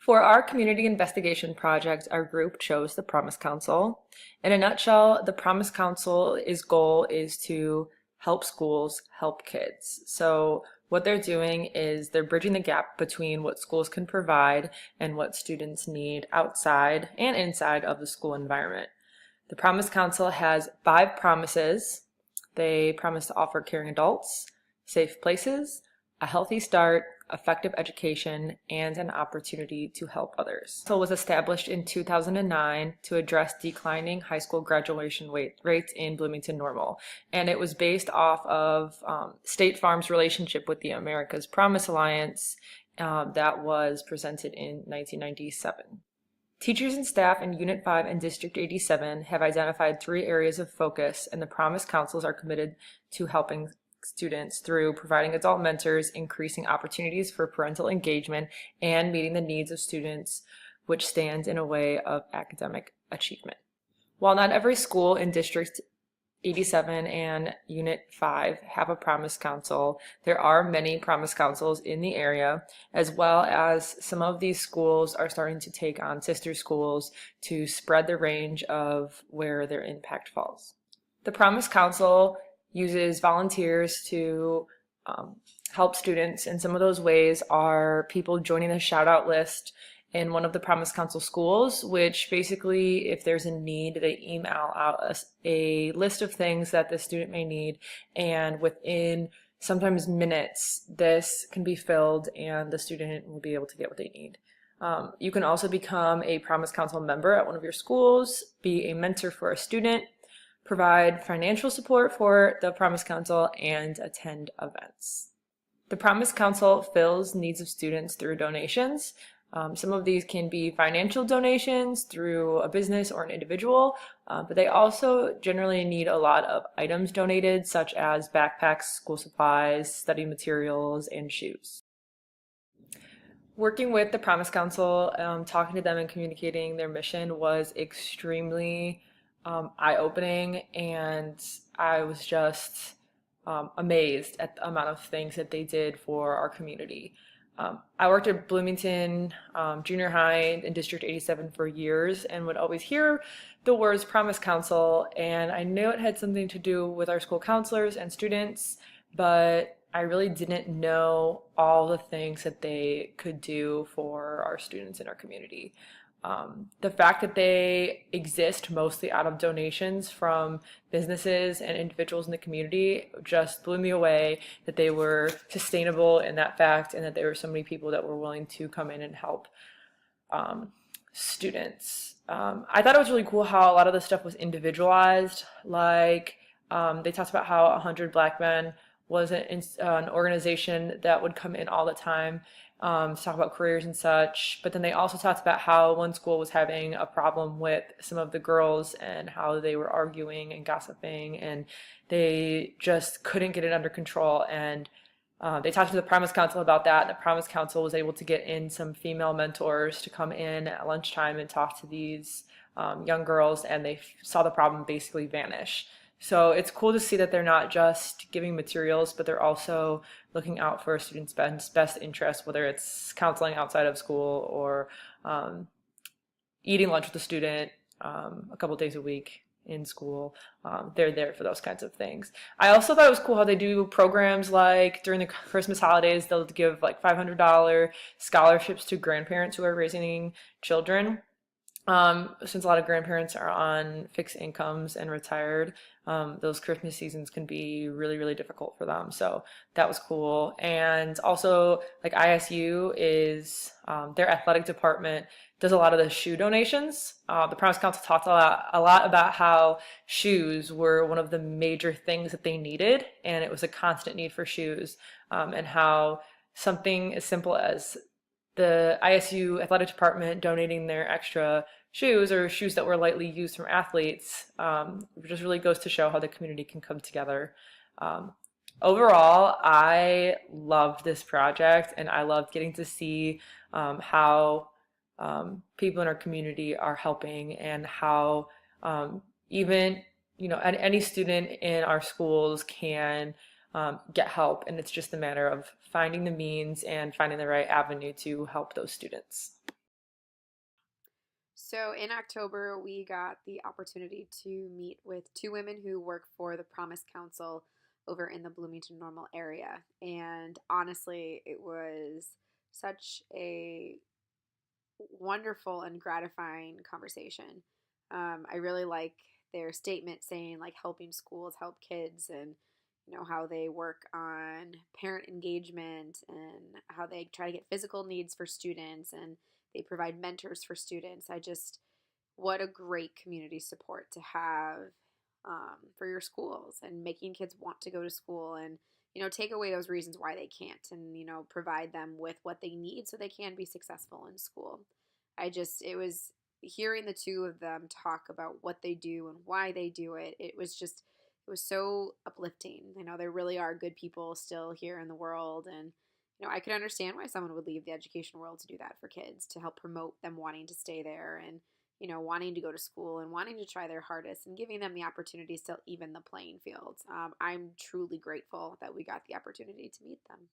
For our community investigation project, our group chose the Promise Council. In a nutshell, the Promise Council's goal is to help schools help kids. So what they're doing is they're bridging the gap between what schools can provide and what students need outside and inside of the school environment. The Promise Council has 5 promises. They promise to offer caring adults, safe places, a healthy start, effective education, and an opportunity to help others. So it was established in 2009 to address declining high school graduation rates in Bloomington Normal. And it was based off of State Farm's relationship with the America's Promise Alliance that was presented in 1997. Teachers and staff in Unit 5 and District 87 have identified 3 areas of focus, and the Promise Councils are committed to helping students through providing adult mentors, increasing opportunities for parental engagement, and meeting the needs of students, which stands in a way of academic achievement. While not every school in District 87 and Unit 5 have a Promise Council, there are many Promise Councils in the area, as well as some of these schools are starting to take on sister schools to spread the range of where their impact falls. The Promise Council uses volunteers to help students, and some of those ways are people joining the shout out list in one of the Promise Council schools, which basically, if there's a need, they email out a list of things that the student may need, and within sometimes minutes, this can be filled and the student will be able to get what they need. You can also become a Promise Council member at one of your schools, be a mentor for a student, provide financial support for the Promise Council, and attend events. The Promise Council fills needs of students through donations. Some of these can be financial donations through a business or an individual, but they also generally need a lot of items donated, such as backpacks, school supplies, study materials, and shoes. Working with the Promise Council, talking to them and communicating their mission was extremely eye-opening, and I was just amazed at the amount of things that they did for our community. I worked at Bloomington Junior High in District 87 for years and would always hear the words Promise Council, and I knew it had something to do with our school counselors and students, but I really didn't know all the things that they could do for our students in our community. The fact that they exist mostly out of donations from businesses and individuals in the community just blew me away, that they were sustainable in that fact, and that there were so many people that were willing to come in and help students. I thought it was really cool how a lot of the stuff was individualized. Like they talked about how 100 Black Men was an organization that would come in all the time to talk about careers and such. But then they also talked about how one school was having a problem with some of the girls and how they were arguing and gossiping, and they just couldn't get it under control. And they talked to the Promise Council about that. The Promise Council was able to get in some female mentors to come in at lunchtime and talk to these young girls, and they saw the problem basically vanish. So it's cool to see that they're not just giving materials, but they're also looking out for a student's best interest, whether it's counseling outside of school or eating lunch with a student a couple days a week in school. They're there for those kinds of things. I also thought it was cool how they do programs like during the Christmas holidays, they'll give like $500 scholarships to grandparents who are raising children. Since a lot of grandparents are on fixed incomes and retired, those Christmas seasons can be really, really difficult for them. So that was cool. And also, like ISU is their athletic department does a lot of the shoe donations. The Promise Council talked a lot about how shoes were one of the major things that they needed, and it was a constant need for shoes, and how something as simple as the ISU athletic department donating their extra shoes or shoes that were lightly used from athletes just really goes to show how the community can come together. Overall, I loved this project, and I loved getting to see how people in our community are helping, and how even any student in our schools can get help, and it's just a matter of finding the means and finding the right avenue to help those students. So in October, we got the opportunity to meet with two women who work for the Promise Council over in the Bloomington Normal area. And honestly, it was such a wonderful and gratifying conversation. I really like their statement saying like helping schools help kids, and how they work on parent engagement and how they try to get physical needs for students, and they provide mentors for students. What a great community support to have for your schools, and making kids want to go to school, and take away those reasons why they can't, and provide them with what they need so they can be successful in school. It was hearing the two of them talk about what they do and why they do it. It was so uplifting. There really are good people still here in the world, and I could understand why someone would leave the education world to do that for kids, to help promote them wanting to stay there, and wanting to go to school and wanting to try their hardest, and giving them the opportunities to even the playing field. I'm truly grateful that we got the opportunity to meet them.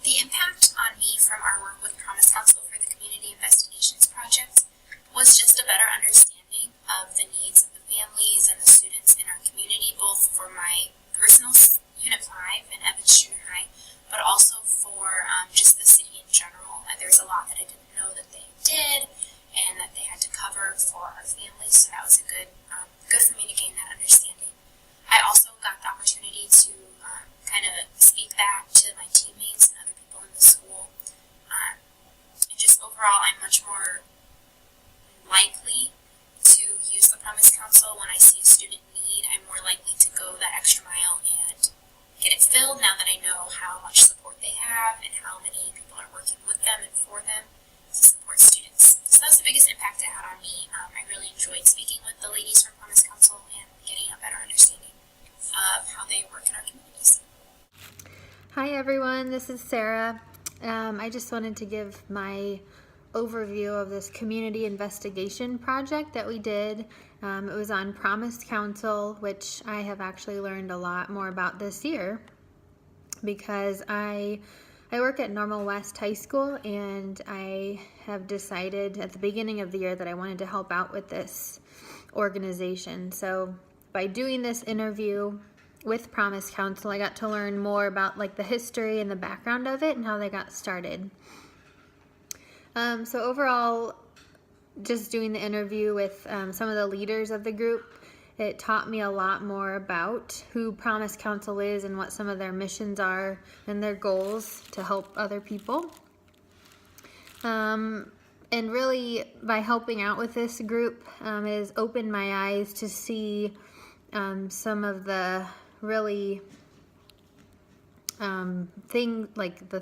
The impact on me from our work with Promise Council for the Community Investigations Project was just a better understanding of the needs of the families and the students in our community, both for my personal Unit 5 in Evans Junior High, but also for just the city in general. There's a lot that I didn't know that they did and that they had to cover for our families, so that was good for me to gain that understanding. I also got the opportunity to kind of speak back to my teammates and other people in the school. And just overall, I'm much more likely to use the Promise Council when I see a student in need. I'm more likely to go that extra mile and get it filled now that I know how much support they have and how many people are working with them and for them to support students. So that was the biggest impact it had on me. I really enjoyed speaking with the ladies from Promise Council and getting a better understanding of how they work in our communities. Hi everyone, this is Sarah. I just wanted to give my overview of this community investigation project that we did. It was on Promise Council, which I have actually learned a lot more about this year because I work at Normal West High School, and I have decided at the beginning of the year that I wanted to help out with this organization. So by doing this interview with Promise Council, I got to learn more about like the history and the background of it and how they got started. So overall, just doing the interview with some of the leaders of the group, it taught me a lot more about who Promise Council is and what some of their missions are and their goals to help other people. And really, by helping out with this group, it has opened my eyes to see some of the really the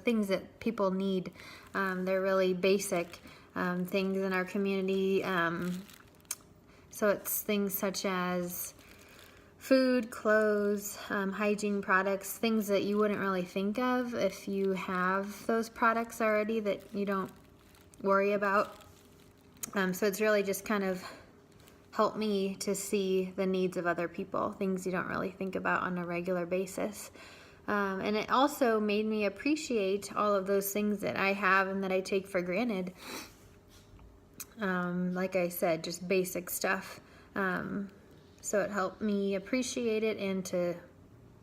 things that people need. They're really basic things in our community. So it's things such as food, clothes, hygiene products, things that you wouldn't really think of if you have those products already that you don't worry about. So it's really just kind of helped me to see the needs of other people, things you don't really think about on a regular basis. And it also made me appreciate all of those things that I have and that I take for granted. Like I said, just basic stuff. So it helped me appreciate it and to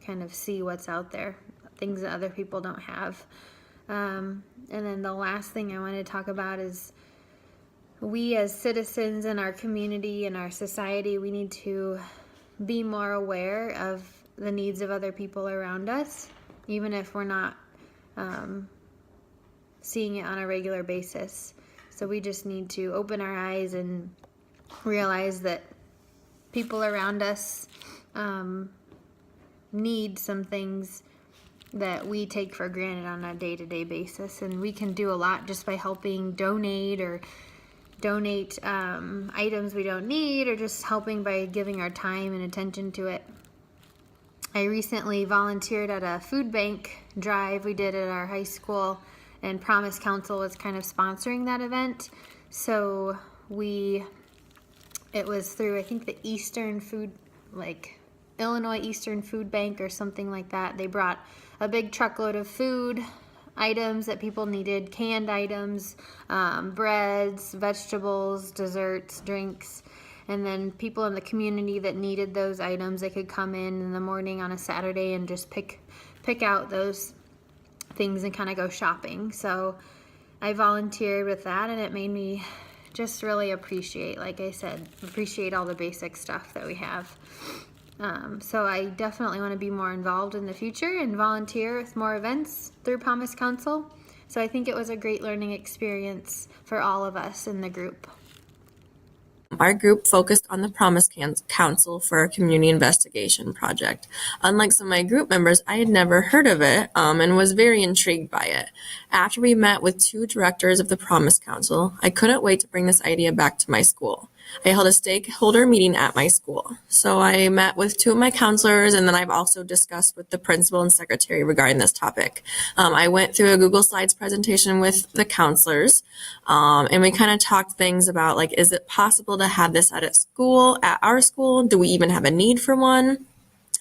kind of see what's out there, things that other people don't have. And then the last thing I want to talk about is we as citizens in our community and our society, we need to be more aware of the needs of other people around us, even if we're not seeing it on a regular basis. So we just need to open our eyes and realize that people around us need some things that we take for granted on a day-to-day basis, and we can do a lot just by helping donate items we don't need, or just helping by giving our time and attention to it. I recently volunteered at a food bank drive we did at our high school, and Promise Council was kind of sponsoring that event. So it was through, I think, the Illinois Eastern Food Bank or something like that. They brought a big truckload of food items that people needed, canned items, breads, vegetables, desserts, drinks. And then people in the community that needed those items, they could come in the morning on a Saturday and just pick out those things and kind of go shopping. So I volunteered with that, and it made me just really appreciate, like I said, appreciate all the basic stuff that we have. So I definitely want to be more involved in the future and volunteer with more events through Promise Council. So I think it was a great learning experience for all of us in the group. Our group focused on the Promise Council for our community investigation project. Unlike some of my group members, I had never heard of it and was very intrigued by it. After we met with 2 directors of the Promise Council, I couldn't wait to bring this idea back to my school. I held a stakeholder meeting at my school. So I met with 2 of my counselors, and then I've also discussed with the principal and secretary regarding this topic. I went through a Google Slides presentation with the counselors, and we kind of talked things about, like, is it possible to have this at our school? Do we even have a need for one?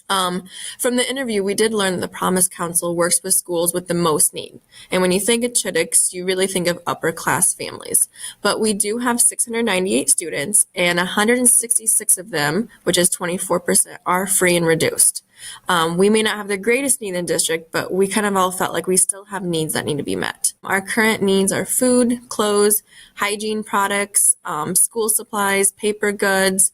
From the interview, we did learn that the Promise Council works with schools with the most need. And when you think of Chittix, you really think of upper class families. But we do have 698 students, and 166 of them, which is 24%, are free and reduced. We may not have the greatest need in the district, but we kind of all felt like we still have needs that need to be met. Our current needs are food, clothes, hygiene products, school supplies, paper goods.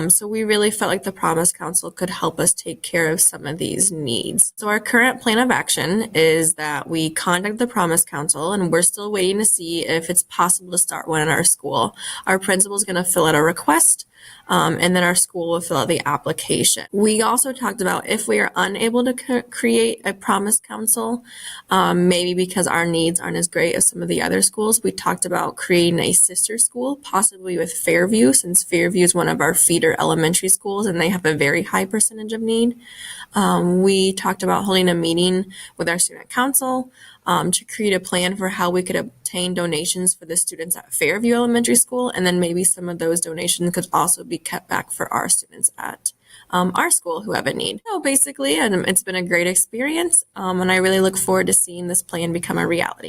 So we really felt like the Promise Council could help us take care of some of these needs. So our current plan of action is that we contact the Promise Council, and we're still waiting to see if it's possible to start one in our school. Our principal is going to fill out a request, and then our school will fill out the application. We also talked about if we are unable to create a Promise Council, maybe because our needs aren't as great as some of the other schools, we talked about creating a sister school, possibly with Fairview, since Fairview is one of our feeder elementary schools and they have a very high percentage of need. We talked about holding a meeting with our student council to create a plan for how we could obtain donations for the students at Fairview Elementary School, and then maybe some of those donations could also be kept back for our students at our school who have a need. So basically, it's been a great experience, and I really look forward to seeing this plan become a reality.